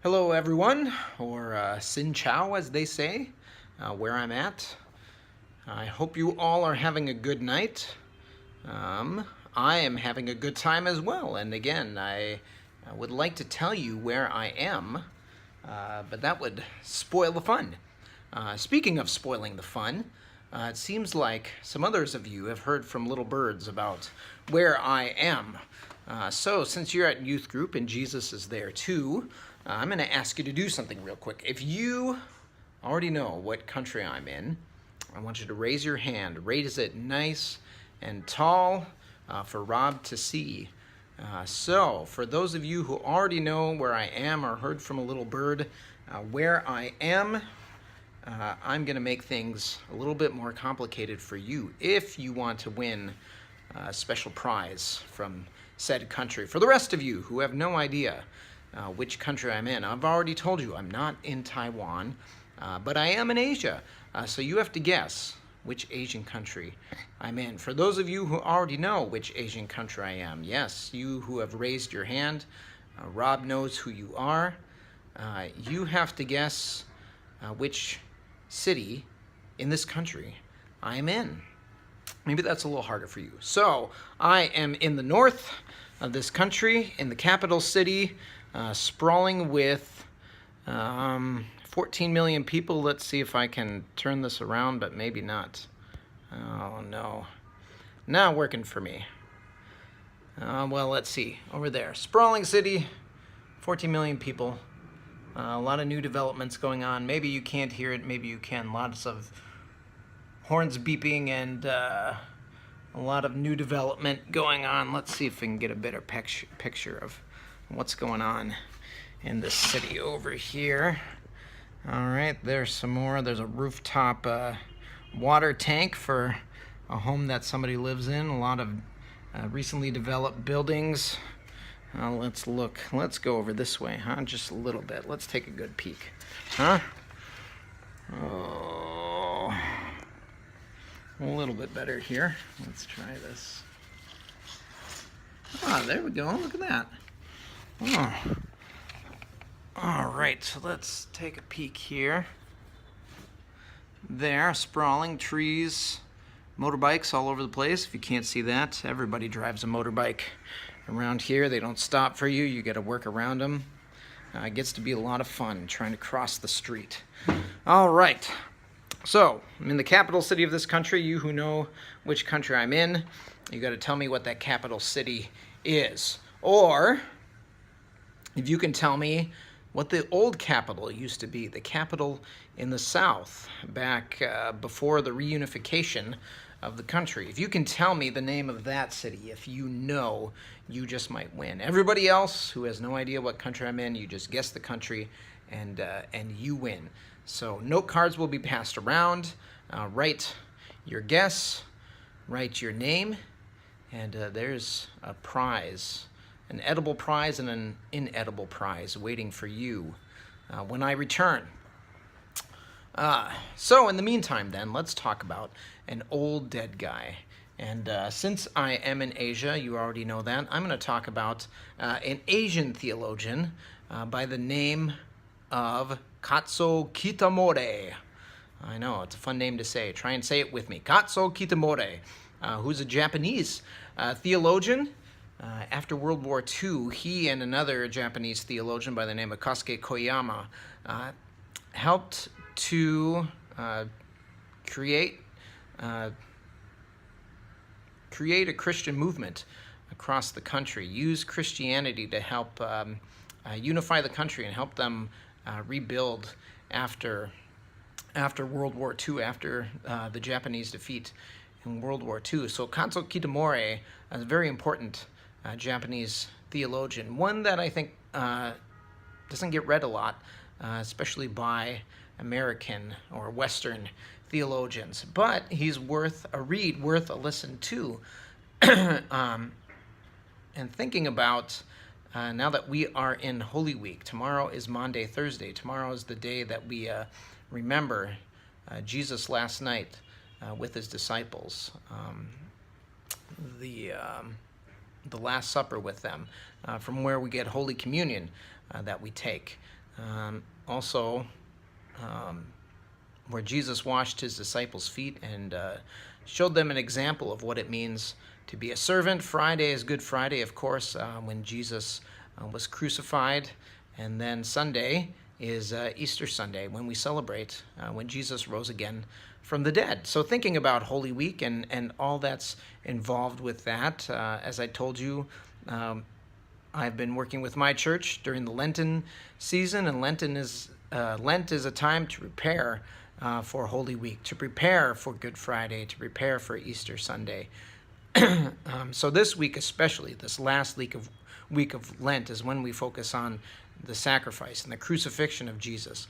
Hello everyone, or Sin Chow as they say, where I'm at. I hope you all are having a good night. I am having a good time as well, and again, I would like to tell you where I am, but that would spoil the fun. Speaking of spoiling the fun, it seems like some others of you have heard from little birds about where I am. So since you're at youth group and Jesus is there too, I'm going to ask you to do something real quick. If you already know what country I'm in, I want you to raise your hand. Raise it nice and tall for Rob to see. So for those of you who already know where I am or heard from a little bird where I am, I'm going to make things a little bit more complicated for you if you want to win a special prize from said country. For the rest of you who have no idea which country I'm in, I've already told you I'm not in Taiwan, but I am in Asia. So you have to guess which Asian country I'm in. For those of you who already know which Asian country I am, yes, you who have raised your hand, Rob knows who you are. You have to guess which city in this country I am in. Maybe that's a little harder for you. So I am in the north of this country, in the capital city, sprawling with 14 million people. Let's see if I can turn this around, but maybe not. Oh no, not working for me. Well, let's see, over there, sprawling city, 14 million people, a lot of new developments going on. Maybe you can't hear it, maybe you can. Lots of horns beeping and a lot of new development going on. Let's see if we can get a better picture of what's going on in the city over here. All right, there's some more. There's a rooftop water tank for a home that somebody lives in. A lot of recently developed buildings. Let's look. Let's go over this way, huh? Just a little bit. Let's take a good peek, huh? Oh, a little bit better here. Let's try this. Ah, there we go. Look at that. Oh. All right, so let's take a peek here. There, sprawling trees, motorbikes all over the place. If you can't see that, everybody drives a motorbike around here. They don't stop for you. You got to work around them. It gets to be a lot of fun trying to cross the street. All right, so I'm in the capital city of this country. You who know which country I'm in, you got to tell me what that capital city is. Or if you can tell me what the old capital used to be, the capital in the south back before the reunification of the country. If you can tell me the name of that city, if you know, you just might win. Everybody else who has no idea what country I'm in, you just guess the country and you win. So note cards will be passed around. Write your guess, write your name, and there's a prize. An edible prize and an inedible prize waiting for you when I return. So in the meantime then, let's talk about an old dead guy. And since I am in Asia, you already know that, I'm going to talk about an Asian theologian by the name of Kazoh Kitamori. I know, it's a fun name to say. Try and say it with me. Kazoh Kitamori, who's a Japanese theologian. After World War II, he and another Japanese theologian by the name of Kosuke Koyama helped to create a Christian movement across the country, use Christianity to help unify the country and help them rebuild after World War II, after the Japanese defeat in World War II. So Kazoh Kitamori is a very important Japanese theologian, one that I think doesn't get read a lot, especially by American or Western theologians, but he's worth a read, worth a listen to. And thinking about now that we are in Holy Week, tomorrow is Maundy, Thursday. Tomorrow is the day that we remember Jesus last night with his disciples. The Last Supper with them, from where we get Holy Communion that we take. Also, where Jesus washed his disciples' feet and showed them an example of what it means to be a servant. Friday is Good Friday, of course, when Jesus was crucified. And then Sunday is Easter Sunday, when we celebrate when Jesus rose again from the dead. So thinking about Holy Week and all that's involved with that, as I told you, I've been working with my church during the Lenten season, and Lent is a time to prepare for Holy Week, to prepare for Good Friday, to prepare for Easter Sunday. So this week especially, this last week of Lent, is when we focus on the sacrifice and the crucifixion of Jesus.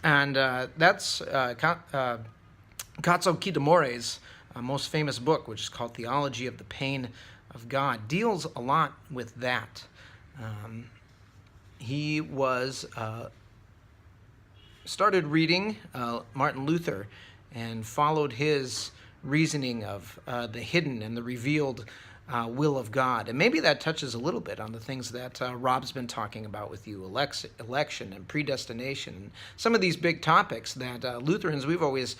And that's Kazoh Kitamori's most famous book, which is called Theology of the Pain of God, deals a lot with that. He was started reading Martin Luther and followed his reasoning of the hidden and the revealed will of God. And maybe that touches a little bit on the things that Rob's been talking about with you, election and predestination. Some of these big topics that Lutherans, we've always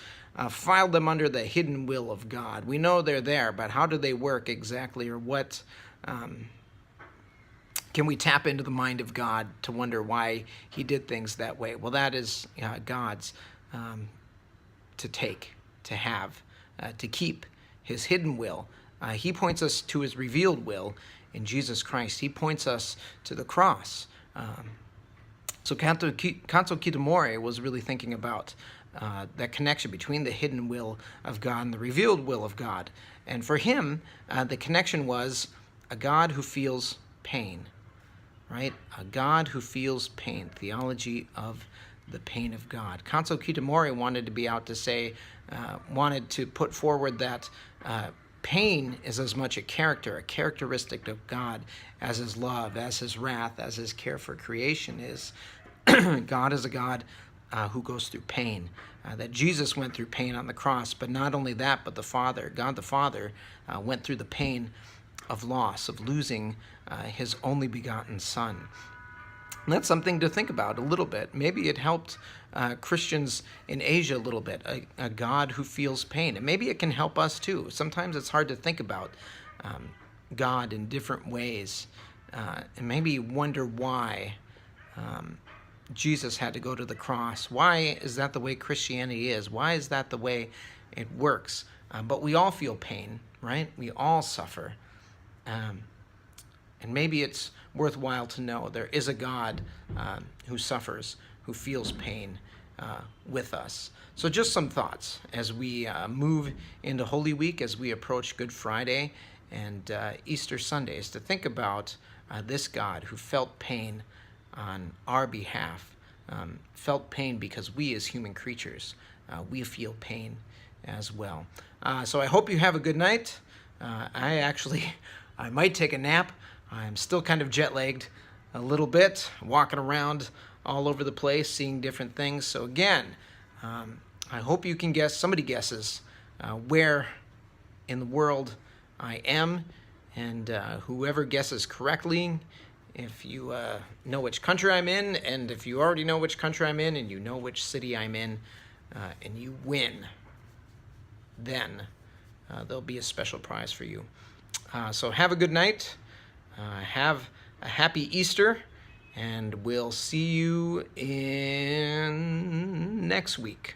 filed them under the hidden will of God. We know they're there, but how do they work exactly, or what can we tap into the mind of God to wonder why he did things that way? Well, that is God's to take, to have, to keep his hidden will. He points us to his revealed will in Jesus Christ. He points us to the cross. So Kazoh Kitamori was really thinking about that connection between the hidden will of God and the revealed will of God. And for him, the connection was a God who feels pain, right? A God who feels pain. Theology of the pain of God. Kazoh Kitamori wanted to be out to say, wanted to put forward that pain is as much a characteristic of God, as his love, as his wrath, as his care for creation is. God is a God who goes through pain. That Jesus went through pain on the cross, but not only that, but the Father, God the Father, went through the pain of loss, of losing his only begotten Son. And that's something to think about a little bit. Maybe it helped Christians in Asia a little bit, a God who feels pain. And maybe it can help us too. Sometimes it's hard to think about God in different ways, and maybe wonder why Jesus had to go to the cross. Why is that the way Christianity is? Why is that the way it works? But we all feel pain, right? We all suffer. And maybe it's worthwhile to know there is a God who suffers, who feels pain with us. So just some thoughts as we move into Holy Week, as we approach Good Friday and Easter Sunday, is to think about this God who felt pain on our behalf, felt pain because we as human creatures, we feel pain as well. So I hope you have a good night. I might take a nap. I'm still kind of jet-lagged a little bit, walking around all over the place, seeing different things. So again, I hope you can guess, somebody guesses where in the world I am, and whoever guesses correctly, if you know which country I'm in, and if you already know which country I'm in, and you know which city I'm in, and you win, then there'll be a special prize for you. So have a good night. Have a happy Easter, and we'll see you in next week.